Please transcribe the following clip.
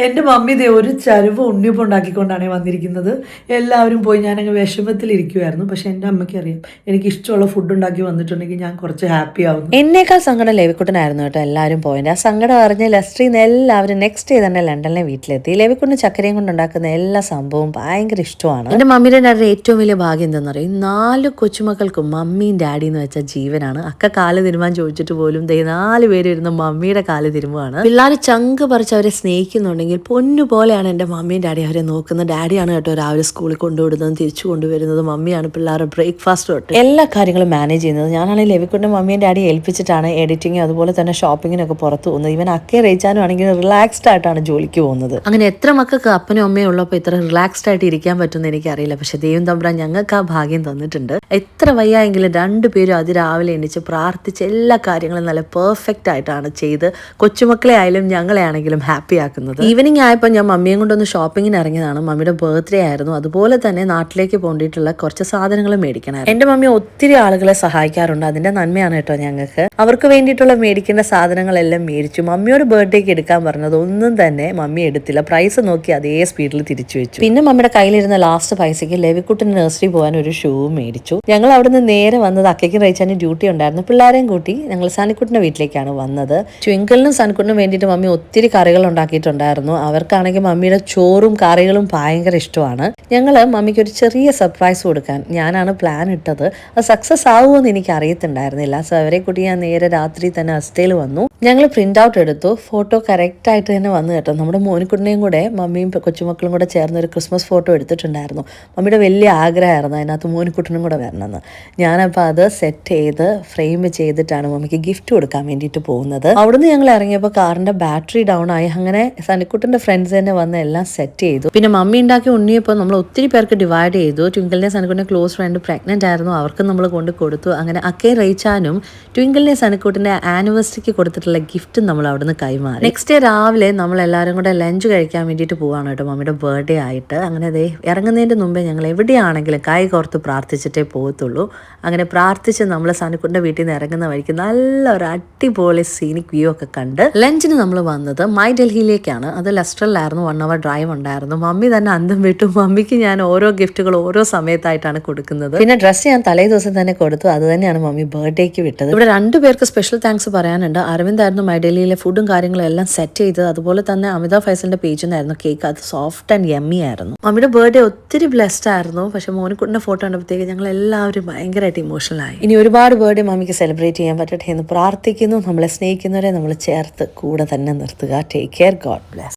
എൻ്റെ മമ്മി ദേ ഒരു ചരുവ് ഉണ്ണിയപ്പം ഉണ്ടാക്കിക്കൊണ്ടാണ് വന്നിരിക്കുന്നത്. എല്ലാവരും പോയി ഞാനങ്ങ് വിഷമത്തിലിരിക്കുമായിരുന്നു. പക്ഷെ എൻ്റെ അമ്മയ്ക്ക് അറിയാം എനിക്ക് ഇഷ്ടമുള്ള ഫുഡ് ഉണ്ടാക്കി വന്നിട്ടുണ്ടെങ്കിൽ ഞാൻ കുറച്ച് ഹാപ്പി ആവും. എന്നേക്കാൾ സങ്കടം ലേവിക്കുട്ടനായിരുന്നു കേട്ടോ എല്ലാവരും പോയിന്റ്. ആ സങ്കടം അറിഞ്ഞ് ലസ്ട്രിന്ന് എല്ലാവരും നെക്സ്റ്റ് ഡേ തന്നെ ലണ്ടനിലെ വീട്ടിലെത്തി. ലേവിക്കുട്ടിന് ചക്കരയും കൊണ്ട് ഉണ്ടാക്കുന്ന എല്ലാ സംഭവവും ഭയങ്കര ഇഷ്ടമാണ്. എൻ്റെ മമ്മിയുടെ ഡാഡിയുടെ ഏറ്റവും വലിയ ഭാഗ്യം എന്താണെന്ന് പറയും, 4 കൊച്ചുമക്കൾക്കും മമ്മിയും ഡാഡി എന്ന് വെച്ചാൽ ജീവനാണ്. അക്ക കാല് തിരുമാൻ ചോദിച്ചിട്ട് പോലും 4 പേര് ഇരുന്ന് മമ്മിയുടെ കാല് തിരുമുവാണ്. പിള്ളേർ ചങ്ക് പറിച്ച് അവരെ സ്നേഹിക്കുന്നുണ്ടെങ്കിൽ പൊന്നു പോലെയാണ് എൻ്റെ മമ്മിയും ഡാഡി അവരെ നോക്കുന്നത്. ഡാഡിയാണ് കേട്ടോ രാവിലെ സ്കൂളിൽ കൊണ്ടുവിടുന്നതും തിരിച്ചു കൊണ്ടുവരുന്നതും. മമ്മിയാണ് പിള്ളേരുടെ ബ്രേക്ക്ഫാസ്റ്റ് തൊട്ട് എല്ലാ കാര്യങ്ങളും മാനേജ് ചെയ്യുന്നത്. ഞാനാണെങ്കിൽ ലെവിക്കുട്ടിൻ്റെ മമ്മിയും ഡാഡി ഏൽപ്പിച്ചിട്ടാണ് എഡിറ്റിങ് അതുപോലെ തന്നെ ഷോപ്പിങ്ങിനൊക്കെ പുറത്ത് പോകുന്നത്. ഇവൻ അക്കേ റേച്ചാനും ആണെങ്കിൽ റിലാക്സ്ഡ് ആയിട്ടാണ് ജോലിക്ക് പോകുന്നത്. അങ്ങനെ എത്ര മക്കൾക്ക് അപ്പനും അമ്മയും ഉള്ളപ്പോൾ ഇത്ര റിലാക്സ്ഡ് ആയിട്ട് ഇരിക്കാൻ പറ്റുമെന്ന് എനിക്കറിയില്ല. പക്ഷെ ദൈവം തമ്പുരാൻ ഞങ്ങൾക്ക് ആ ഭാഗ്യം തന്നിട്ടുണ്ട്. എത്ര വയ്യായെങ്കിലും 2 പേരും അതിരാവിലെ എണീച്ച് പ്രാർത്ഥിച്ച് എല്ലാ കാര്യങ്ങളും നല്ല പെർഫെക്റ്റ് ആയിട്ടാണ് ചെയ്ത് കൊച്ചുമക്കളെ ആയാലും ഞങ്ങളെ ആണെങ്കിലും ഹാപ്പി ആക്കുന്നത്. ഈവനിങ് ആയപ്പോൾ ഞാൻ മമ്മിയും കൊണ്ടൊന്ന് ഷോപ്പിങ്ങിന് ഇറങ്ങിയതാണ്. മമ്മിയുടെ ബർത്ത്ഡേ ആയിരുന്നു. അതുപോലെ തന്നെ നാട്ടിലേക്ക് പോണ്ടിട്ടുള്ള കുറച്ച് സാധനങ്ങൾ മേടിക്കണമായിരുന്നു. എൻ്റെ മമ്മി ഒത്തിരി ആളുകളെ സഹായിക്കാറുണ്ട്. അതിന്റെ നന്മയാണ് കേട്ടോ ഞങ്ങൾക്ക്. അവർക്ക് വേണ്ടിയിട്ടുള്ള മേടിക്കേണ്ട സാധനങ്ങളെല്ലാം മേടിച്ചു. മമ്മിയോട് ബർത്ത്ഡേക്ക് എടുക്കാൻ പറഞ്ഞത് ഒന്നും തന്നെ മമ്മി എടുത്തില്ല. പ്രൈസ് നോക്കി അതേ സ്പീഡിൽ തിരിച്ചു വെച്ചു. പിന്നെ മമ്മിയുടെ കയ്യിലിരുന്ന ലാസ്റ്റ് പൈസയ്ക്ക് ലെവിക്കുട്ടിന് നഴ്സറി പോകാൻ ഒരു ഷൂ മേടിച്ചു. ഞങ്ങൾ അവിടുന്ന് നേരെ വന്നത് അക്കയ്ക്കും റേച്ചാനും ഡ്യൂട്ടി ഉണ്ടായിരുന്നു. പിള്ളേരെയും കൂട്ടി ഞങ്ങൾ സനിക്കുട്ടിന്റെ വീട്ടിലേക്കാണ് വന്നത്. ട്വിങ്കിളിനും സനിക്കുട്ടിനും വേണ്ടിയിട്ട് മമ്മി ഒത്തിരി കറികൾ ഉണ്ടാക്കിയിട്ടുണ്ടായിരുന്നു. അവർക്കാണെങ്കിൽ മമ്മിയുടെ ചോറും കറികളും ഭയങ്കര ഇഷ്ടമാണ്. ഞങ്ങൾ മമ്മിക്ക് ഒരു ചെറിയ സർപ്രൈസ് കൊടുക്കാൻ ഞാനാണ് പ്ലാൻ ഇട്ടത്. അത് സക്സസ് ആവുമെന്ന് എനിക്ക് അറിയത്തുണ്ടായിരുന്നില്ല. സോ അവരെ കൂട്ടി ഞാൻ നേരെ രാത്രി തന്നെ അസ്റ്റയിൽ വന്നു. ഞങ്ങൾ പ്രിന്റ് ഔട്ട് എടുത്തു. ഫോട്ടോ കറക്റ്റ് ആയിട്ട് തന്നെ വന്നു കേട്ടോ. നമ്മുടെ മോനിക്കുട്ടിനെയും കൂടെ മമ്മിയും കൊച്ചുമക്കളും കൂടെ ചേർന്ന് ഒരു ക്രിസ്മസ് ഫോട്ടോ എടുത്തിട്ടുണ്ടായിരുന്നു. മമ്മിയുടെ വലിയ ആഗ്രഹമായിരുന്നു അതിനകത്ത് മോനിക്കുട്ടിനും കൂടെ വരണമെന്ന്. ഞാനപ്പോൾ അത് സെറ്റ് ചെയ്ത് ഫ്രെയിം ചെയ്തിട്ടാണ് മമ്മിക്ക് ഗിഫ്റ്റ് കൊടുക്കാൻ വേണ്ടിയിട്ട് പോകുന്നത്. അവിടുന്ന് ഞങ്ങൾ ഇറങ്ങിയപ്പോൾ കാറിന്റെ ബാറ്ററി ഡൗൺ ആയി. അങ്ങനെ സനിക്കുട്ടിന്റെ ഫ്രണ്ട്സ് തന്നെ വന്ന് എല്ലാം സെറ്റ് ചെയ്തു. പിന്നെ മമ്മി ഉണ്ടാക്കി ഉണ്ണിയപ്പോൾ നമ്മൾ ഒത്തിരി പേർക്ക് ഡിവൈഡ് ചെയ്തു. ട്വിങ്കിളിനെ സനിക്കുട്ടിന്റെ ക്ലോസ് ഫ്രണ്ട് പ്രഗ്നന്റ് ആയിരുന്നു, അവർക്ക് നമ്മൾ കൊണ്ട് കൊടുത്തു. അങ്ങനെ അക്കേ റേച്ചാനും ട്വിങ്കിളിനെ സനിക്കുട്ടിന്റെ ആനിവേഴ്സറിക്ക് കൊടുത്തിട്ടുള്ള ഗിഫ്റ്റ് നമ്മൾ അവിടുന്ന് കൈമാറി. നെക്സ്റ്റ് ഡേ രാവിലെ നമ്മൾ എല്ലാവരും കൂടെ ലഞ്ച് കഴിക്കാൻ വേണ്ടിയിട്ട് പോവാണ് കേട്ടോ മമ്മിയുടെ ബർത്ത്ഡേ ആയിട്ട്. അങ്ങനെ ഇറങ്ങുന്നതിന്റെ മുമ്പേ ഞങ്ങൾ എവിടെയാണെങ്കിലും കൈ കോർത്ത് പ്രാർത്ഥിച്ചിട്ടേ പോകത്തുള്ളൂ. അങ്ങനെ പ്രാർത്ഥിച്ച് നമ്മൾ സനിക്കുട്ടിന്റെ വീട്ടിൽ നിന്ന് ഇറങ്ങുന്ന വഴിക്ക് നല്ലൊരു അടിപൊളി സീനിക് വ്യൂ ഒക്കെ കണ്ട് ലഞ്ചിന് നമ്മൾ വന്നത് മൈ ഡൽഹിയിലേക്കാണ്. അത് ലെസ്റ്ററിലായിരുന്നു. 1 hour ഡ്രൈവ് ഉണ്ടായിരുന്നു. മമ്മി തന്നെ അന്തം വിട്ടു. മമ്മിക്ക് ഞാൻ ഓരോ ഗിഫ്റ്റുകൾ ഓരോ സമയത്തായിട്ടാണ് കൊടുക്കുന്നത്. പിന്നെ ഡ്രസ്സ് ഞാൻ തലേ ദിവസം തന്നെ കൊടുത്തു. അത് തന്നെയാണ് മമ്മി ബർത്ത്ഡേക്ക് വിട്ടത്. ഇവിടെ 2 പേർക്ക് സ്പെഷ്യൽ താങ്ക്സ് പറയാനുണ്ട്. അരവിന്ദ് ആയിരുന്നു മൈ ഡൽഹിയിലെ ഫുഡും കാര്യങ്ങളും എല്ലാം സെറ്റ് ചെയ്തത്. അതുപോലെ തന്നെ അമിതാഭ് ഫൈസലിന്റെ പേജിൽ നിന്നായിരുന്നു കേക്ക്. അത് സോഫ്റ്റ് ആൻഡ് യമ്മി ആയിരുന്നു. മമ്മിയുടെ ബർത്ത്ഡേ ഒത്തിരി ബ്ലെസ്ഡ് ആയിരുന്നു. പക്ഷെ മോനിക്കുട്ടിന്റെ ഫോട്ടോ കണ്ടപ്പോഴത്തേക്ക് ഞങ്ങൾ എല്ലാവരും ഭയങ്കരമായിട്ട് ഇമോഷണൽ ആയി. ഇനി ഒരുപാട് ബർത്ത്ഡേ മമ്മിക്ക് സെലിബ്രേറ്റ് ചെയ്യാൻ പറ്റട്ടെ എന്ന് പ്രാർത്ഥിക്കുന്നു. നമ്മളെ സ്നേഹിക്കുന്നവരെ നമ്മൾ ചേർത്ത് കൂടെ തന്നെ നിർത്തുക. Take care. God bless.